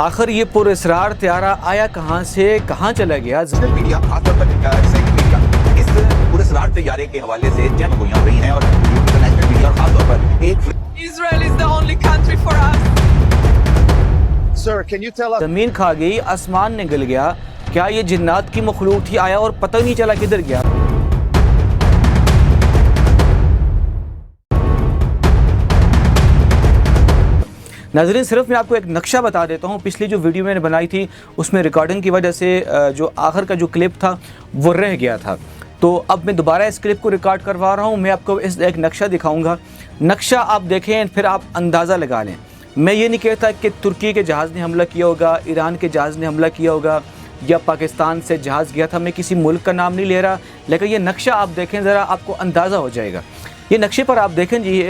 آخر یہ پراسرار طیارہ آیا کہاں سے کہاں چلا گیا؟ میڈیا خاص طور پر میڈیا اس پراسرار طیارے کے حوالے سے جنگ گوئیاں رہی ہیں اور انٹرنیشنل میڈیا اور خاص طور پر ایک Israel is the only country for us. Sir, can you tell us زمین کھا گئی، آسمان نگل گیا، کیا یہ جنات کی مخلوق تھی؟ آیا اور پتہ نہیں چلا کدھر گیا۔ ناظرین صرف میں آپ کو ایک نقشہ بتا دیتا ہوں، پچھلی جو ویڈیو میں نے بنائی تھی اس میں ریکارڈنگ کی وجہ سے جو آخر کا جو کلپ تھا وہ رہ گیا تھا، تو اب میں دوبارہ اس کلپ کو ریکارڈ کروا رہا ہوں۔ میں آپ کو ایک نقشہ دکھاؤں گا، نقشہ آپ دیکھیں پھر آپ اندازہ لگا لیں۔ میں یہ نہیں کہتا کہ ترکی کے جہاز نے حملہ کیا ہوگا، ایران کے جہاز نے حملہ کیا ہوگا یا پاکستان سے جہاز گیا تھا، میں کسی ملک کا نام نہیں لے رہا، لیکن یہ نقشہ آپ دیکھیں ذرا، آپ کو اندازہ ہو جائے گا۔ یہ نقشے پر آپ دیکھیں جی،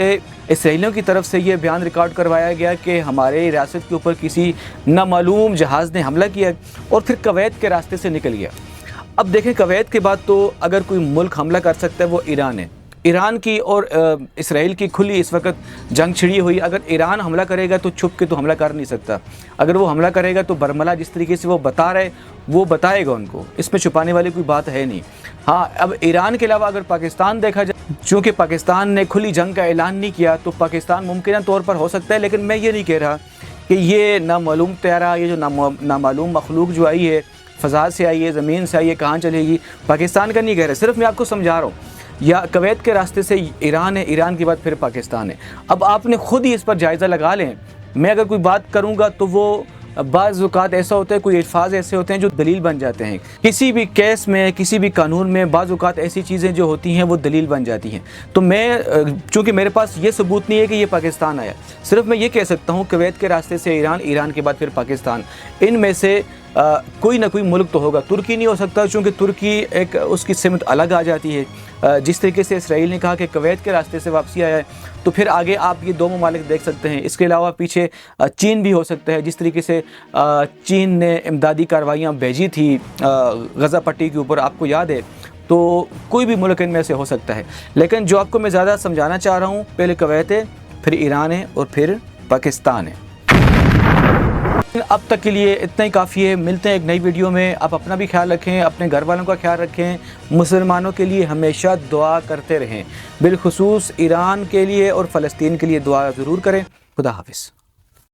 اسرائیلیوں کی طرف سے یہ بیان ریکارڈ کروایا گیا کہ ہمارے ریاست کے اوپر کسی نامعلوم جہاز نے حملہ کیا اور پھر کویت کے راستے سے نکل گیا۔ اب دیکھیں کویت کے بعد تو اگر کوئی ملک حملہ کر سکتا ہے وہ ایران ہے۔ ایران کی اور اسرائیل کی کھلی اس وقت جنگ چھڑی ہوئی۔ اگر ایران حملہ کرے گا تو چھپ کے تو حملہ کر نہیں سکتا، اگر وہ حملہ کرے گا تو برملا جس طریقے سے وہ بتا رہے وہ بتائے گا ان کو، اس میں چھپانے والی کوئی بات ہے نہیں۔ ہاں اب ایران کے علاوہ اگر پاکستان دیکھا جائے، چونکہ پاکستان نے کھلی جنگ کا اعلان نہیں کیا تو پاکستان ممکنہ طور پر ہو سکتا ہے، لیکن میں یہ نہیں کہہ رہا کہ یہ نامعلوم طیارہ، یہ جو نامعلوم مخلوق جو آئی ہے، فضا سے آئی ہے، زمین سے آئی ہے، کہاں چلے گی، پاکستان کا نہیں کہہ رہا، صرف میں آپ کو سمجھا رہا ہوں۔ یا کویت کے راستے سے ایران ہے، ایران کے بعد پھر پاکستان ہے۔ اب آپ نے خود ہی اس پر جائزہ لگا لیں۔ میں اگر کوئی بات کروں گا تو وہ بعض اوقات ایسا ہوتا ہے، کوئی الفاظ ایسے ہوتے ہیں جو دلیل بن جاتے ہیں کسی بھی کیس میں، کسی بھی قانون میں، بعض اوقات ایسی چیزیں جو ہوتی ہیں وہ دلیل بن جاتی ہیں۔ تو میں چونکہ میرے پاس یہ ثبوت نہیں ہے کہ یہ پاکستان آیا، صرف میں یہ کہہ سکتا ہوں کویت کے راستے سے ایران، ایران کے بعد پھر پاکستان، ان میں سے کوئی نہ کوئی ملک تو ہوگا۔ ترکی نہیں ہو سکتا چونکہ ترکی ایک اس کی سمت الگ آ جاتی ہے۔ جس طریقے سے اسرائیل نے کہا کہ کویت کے راستے سے واپسی آیا ہے، تو پھر آگے آپ یہ دو ممالک دیکھ سکتے ہیں۔ اس کے علاوہ پیچھے چین بھی ہو سکتا ہے، جس طریقے سے چین نے امدادی کارروائیاں بھیجی تھی غزہ پٹی کے اوپر، آپ کو یاد ہے، تو کوئی بھی ملک ان میں سے ہو سکتا ہے۔ لیکن جو آپ کو میں زیادہ سمجھانا چاہ رہا ہوں، پہلے کویت ہے، پھر ایران ہے اور پھر پاکستان ہے۔ اب تک کے لیے اتنا ہی کافی ہے، ملتے ہیں ایک نئی ویڈیو میں۔ آپ اپنا بھی خیال رکھیں، اپنے گھر والوں کا خیال رکھیں، مسلمانوں کے لیے ہمیشہ دعا کرتے رہیں، بالخصوص ایران کے لیے اور فلسطین کے لیے دعا ضرور کریں۔ خدا حافظ۔